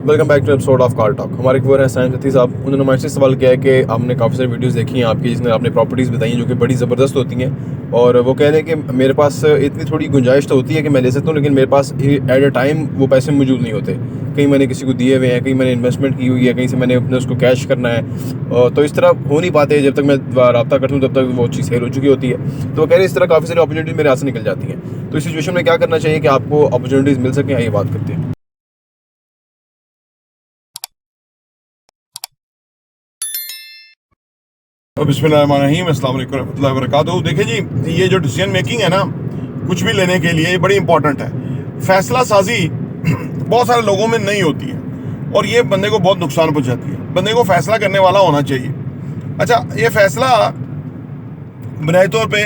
Welcome back to episode of car talk. हमारे एक वो है साइंस सती साहब, उन्होंने हमारे से सवाल किया है कि हमने काफ़ी सारी वीडियोस देखी हैं आपकी, जिसमें आपने प्रॉपर्टीज़ बताई हैं जो कि बड़ी ज़बरदस्त होती हैं, और वो कह रहे हैं कि मेरे पास इतनी थोड़ी गुंजाइश तो होती है कि मैं ले सकता हूँ, लेकिन मेरे पास एट अ टाइम वो पैसे मौजूद नहीं होते। कहीं मैंने किसी को दिए हुए हैं, कहीं मैंने इन्वेस्टमेंट की हुई है, कहीं से मैंने अपने उसको कैश करना है, तो इस तरह हो नहीं पाते। जब तक मैं रब्ता करता हूँ तब तक वो चीज़ सेल हो चुकी होती है। तो वो कह रहे हैं इस तरह काफ़ी सारी अपॉर्चुनिटी मेरे हाथ से निकल जाती हैं। तो इस सिचुएशन में क्या करना चाहिए कि आपको अपॉर्चुनिटीज़ मिल सकें, आइए बात करते हैं। बिस्मिल्लाहिर्रहमानिर्रहीम, अस्सलाम वालेकुम रहमतुल्लाहि व बरकातुहू। देखिए जी, ये जो डिसीजन मेकिंग है ना, कुछ भी लेने के लिए ये बड़ी इंपॉर्टेंट है। फैसला साजी बहुत सारे लोगों में नहीं होती है और ये बंदे को बहुत नुकसान पहुंचाती है। बंदे को फैसला करने वाला होना चाहिए। अच्छा, ये फैसला बुनियादी तौर पे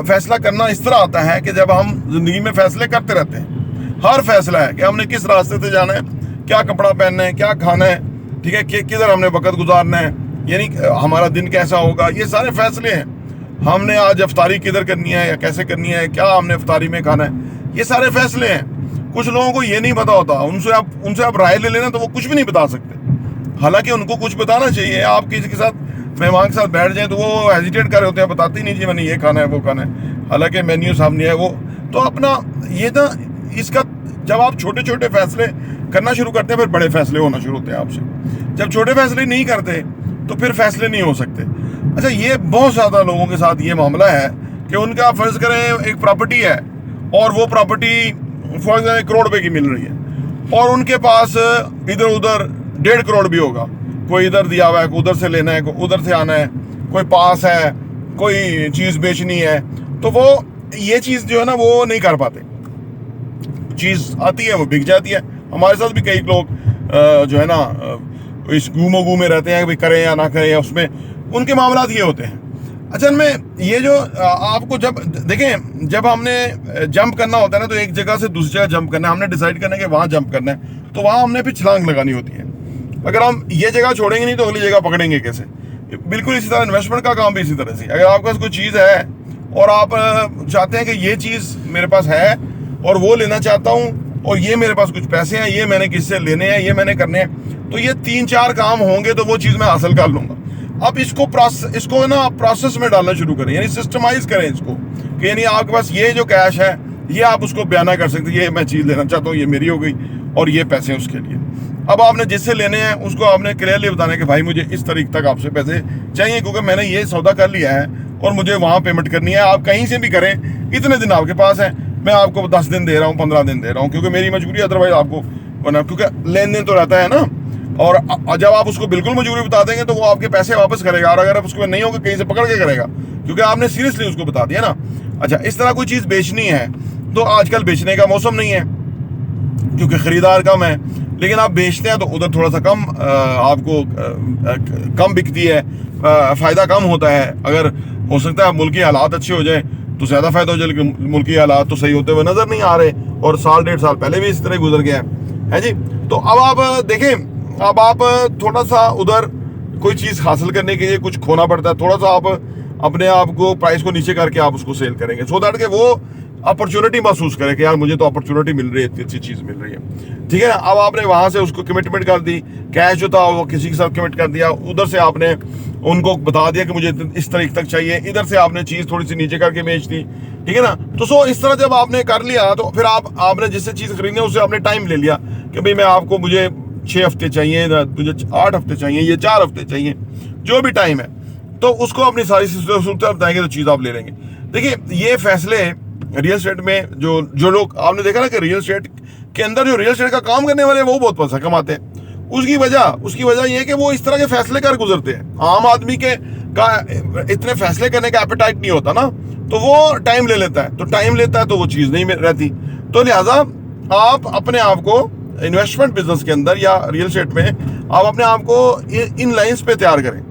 फैसला करना इस तरह आता है कि जब हम जिंदगी में फैसले करते रहते हैं, हर फैसला है कि हमने किस रास्ते से जाना है, क्या कपड़ा पहनना है, क्या खाना है, ठीक है, किधर हमने वक्त गुजारना है, यानी हमारा दिन कैसा होगा, ये सारे फैसले हैं। हमने आज अफ्तारी किधर करनी है या कैसे करनी है, क्या हमने अफ्तारी में खाना है, ये सारे फैसले हैं। कुछ लोगों को ये नहीं पता होता, उनसे आप राय ले लेना तो वो कुछ भी नहीं बता सकते। हालांकि उनको कुछ बताना चाहिए। आप किसी के साथ मेहमान के साथ बैठ जाए तो वो हेजिटेट कर रहे होते हैं, बताते ही नहीं जी मैंने ये खाना है वो खाना है, हालांकि मेन्यू सामने है वो। तो अपना ये ना, इसका जब आप छोटे छोटे फैसले करना शुरू करते हैं फिर बड़े फैसले होना शुरू होते हैं आपसे। जब छोटे फैसले नहीं करते तो फिर फैसले नहीं हो सकते। अच्छा, ये बहुत ज़्यादा लोगों के साथ ये मामला है कि उनका फर्ज करें एक प्रॉपर्टी है और वो प्रॉपर्टी फॉर एग्जाम्पल 1 करोड़ रुपए की मिल रही है और उनके पास इधर उधर 1.5 करोड़ भी होगा। कोई इधर दिया हुआ है, उधर से लेना है, कोई उधर से आना है, कोई पास है, कोई चीज़ बेचनी है, तो वो ये चीज़ जो है ना वो नहीं कर पाते। चीज़ आती है वो बिक जाती है। हमारे साथ भी कई लोग जो है ना इस घूमो घूमे रहते हैं, भाई करें या ना करें, उसमें उनके मामला ये होते हैं। अच्छा, में ये जो आपको जब देखें, जब हमने जंप करना होता है ना, तो एक जगह से दूसरी जगह जंप करना है, हमने डिसाइड करना है कि वहाँ जंप करना है, तो वहाँ हमने फिर छलांग लगानी होती है। अगर हम ये जगह छोड़ेंगे नहीं तो अगली जगह पकड़ेंगे कैसे। बिल्कुल इसी तरह इन्वेस्टमेंट का काम भी इसी तरह से। अगर आपके पास कोई चीज़ है और आप चाहते हैं कि ये चीज़ मेरे पास है और वो लेना चाहता हूँ और ये मेरे पास कुछ पैसे हैं, ये मैंने किससे लेने हैं, ये मैंने करने हैं, तो ये 3-4 काम होंगे तो वो चीज़ मैं हासिल कर लूँगा। अब इसको ना प्रोसेस में डालना शुरू करें, यानी सिस्टमाइज करें इसको, कि यानी आपके पास ये जो कैश है ये आप उसको बयाना कर सकते हैं, ये मैं चीज़ लेना चाहता हूँ, ये मेरी हो गई और ये पैसे हैं उसके लिए। अब आपने जिससे लेने हैं उसको आपने क्लियरली बताना है कि भाई मुझे इस तारीख तक आपसे पैसे चाहिए, क्योंकि मैंने ये सौदा कर लिया है और मुझे वहाँ पेमेंट करनी है। आप कहीं से भी करें, इतने दिन आपके पास है, मैं आपको 10 दिन दे रहा हूँ, 15 दिन दे रहा हूँ, क्योंकि मेरी मजबूरी, अदरवाइज आपको वरना, क्योंकि लेन देन तो रहता है ना। और जब आप उसको बिल्कुल मजबूरी बता देंगे तो वो आपके पैसे वापस करेगा, और अगर उसको नहीं होगा कहीं से पकड़ के करेगा, क्योंकि आपने सीरियसली उसको बता दिया ना। अच्छा, इस तरह कोई चीज़ बेचनी है तो आजकल बेचने का मौसम नहीं है क्योंकि ख़रीदार कम है, लेकिन आप बेचते हैं तो उधर थोड़ा सा कम आपको कम बिकती है, फ़ायदा कम होता है। अगर हो सकता है मुल्की हालात अच्छे हो जाए तो ज़्यादा फ़ायदा हो जाए, लेकिन मुल्की हालात तो सही होते हुए नज़र नहीं आ रहे और साल 1.5 साल पहले भी इस तरह गुजर गया है जी। तो अब आप देखें, अब आप थोड़ा सा उधर कोई चीज़ हासिल करने के लिए कुछ खोना पड़ता है, थोड़ा सा आप अपने आप को प्राइस को नीचे करके आप उसको सेल करेंगे, सो दैट के वो अपॉर्चुनिटी महसूस करे कि यार मुझे तो अपॉर्चुनिटी मिल रही है, इतनी अच्छी चीज़ मिल रही है, ठीक है ना। अब आपने वहाँ से उसको कमिटमेंट कर दी, कैश जो था वो किसी के साथ कमिट कर दिया, उधर से आपने उनको बता दिया कि मुझे इस तारीख तक चाहिए, इधर से आपने चीज़ थोड़ी सी नीचे करके बेच दी, ठीक है ना। तो सो इस तरह जब आपने कर लिया तो फिर आपने जिससे चीज़ खरीदनी है उससे आपने टाइम ले लिया कि भाई मैं आपको, मुझे 6 हफ्ते चाहिए, मुझे 8 हफ्ते चाहिए, ये 4 हफ्ते चाहिए, जो भी टाइम है, तो उसको अपनी सारी सूरत बताएंगे तो चीज़ आप ले लेंगे। देखिए, ये फैसले रियल एस्टेट में जो लोग आपने देखा ना कि रियल एस्टेट के अंदर जो रियल एस्टेट का काम करने वाले वो बहुत पैसा कमाते हैं। उसकी वजह ये है कि वो इस तरह के फैसले कर गुजरते हैं। आम आदमी का इतने फैसले करने का एपेटाइट नहीं होता ना, तो वो टाइम ले लेता है, तो वो चीज़ नहीं रहती। तो लिहाजा आप अपने आप को इन्वेस्टमेंट बिजनेस के अंदर या रियल एस्टेट में आप अपने आप को इन लाइंस पे तैयार करें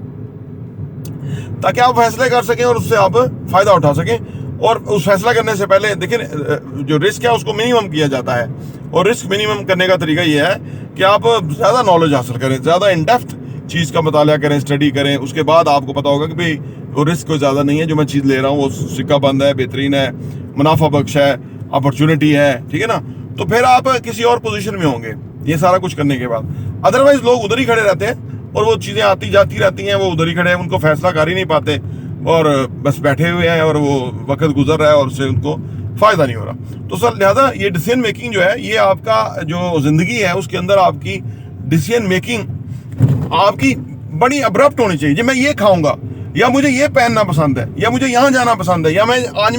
ताकि आप फैसले कर सकें और उससे आप फ़ायदा उठा सकें। और उस फैसला करने से पहले देखिए, जो रिस्क है उसको मिनिमम किया जाता है, और रिस्क मिनिमम करने का तरीका ये है कि आप ज़्यादा नॉलेज हासिल करें, ज़्यादा इन डेप्थ चीज़ का मुताला करें, स्टडी करें। उसके बाद आपको पता होगा कि भाई वो रिस्क कोई ज़्यादा नहीं है, जो मैं चीज़ ले रहा हूँ वो सिक्का बंद है, बेहतरीन है, मुनाफा बख्श है, अपॉर्चुनिटी है, ठीक है ना। तो फिर आप किसी और पोजीशन में होंगे, ये सारा कुछ करने के बाद। अदरवाइज लोग उधर ही खड़े रहते हैं और वो चीज़ें आती जाती रहती हैं, वो उधर ही खड़े हैं, उनको फैसला कर ही नहीं पाते और बस बैठे हुए हैं और वो वक्त गुजर रहा है और उससे उनको फ़ायदा नहीं हो रहा। तो सर लिहाजा ये डिसीजन मेकिंग जो है, ये आपका जो ज़िंदगी है उसके अंदर आपकी डिसीजन मेकिंग आपकी बड़ी अब्रप्ट होनी चाहिए। जी मैं ये खाऊंगा, या मुझे ये पहनना पसंद है, या मुझे यहाँ जाना पसंद है, या मैं आज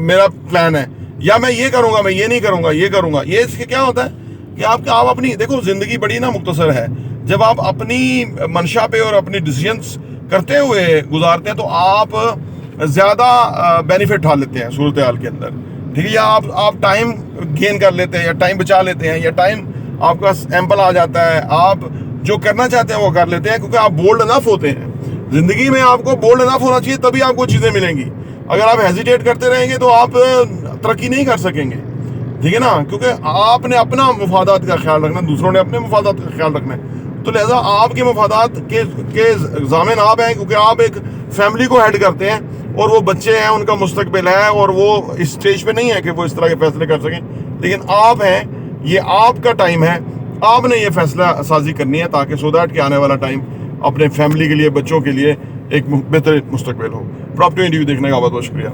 मेरा प्लान है, या मैं ये करूँगा, मैं ये नहीं करूँगा, ये करूँगा। ये इसके क्या होता है कि आप अपनी देखो ज़िंदगी बड़ी ना मुख्तसर है। जब आप अपनी मंशा पे और अपनी डिसीजंस करते हुए गुजारते हैं तो आप ज़्यादा बेनिफिट उठा लेते हैं सूरत हाल के अंदर, ठीक है। या आप टाइम गेन कर लेते हैं, या टाइम बचा लेते हैं, या टाइम आपका एम्पल आ जाता है, आप जो करना चाहते हैं वो कर लेते हैं, क्योंकि आप बोल्ड इनफ होते हैं। ज़िंदगी में आपको बोल्ड इनफ होना चाहिए, तभी आपको चीज़ें मिलेंगी। अगर आप हेजिटेट करते रहेंगे तो आप तरक्की नहीं कर सकेंगे, ठीक है ना, क्योंकि आपने अपना मफादात का ख्याल रखना, दूसरों ने अपने मफादात का ख्याल रखना है। तो लिहाजा आपके मफादात के ज़ामिन आप हैं, क्योंकि आप एक फैमिली को हेड करते हैं और वो बच्चे हैं, उनका मुस्तकबिल है और वो इस स्टेज पे नहीं है कि वो इस तरह के फैसले कर सकें, लेकिन आप हैं, ये आपका टाइम है, आपने ये फैसला साजी करनी है ताकि सो दैट कि आने वाला टाइम अपने फैमिली के लिए, बच्चों के लिए एक बेहतर मुस्तकबिल हो। प्रॉपर्टी इंटरव्यू देखने का बहुत बहुत शुक्रिया।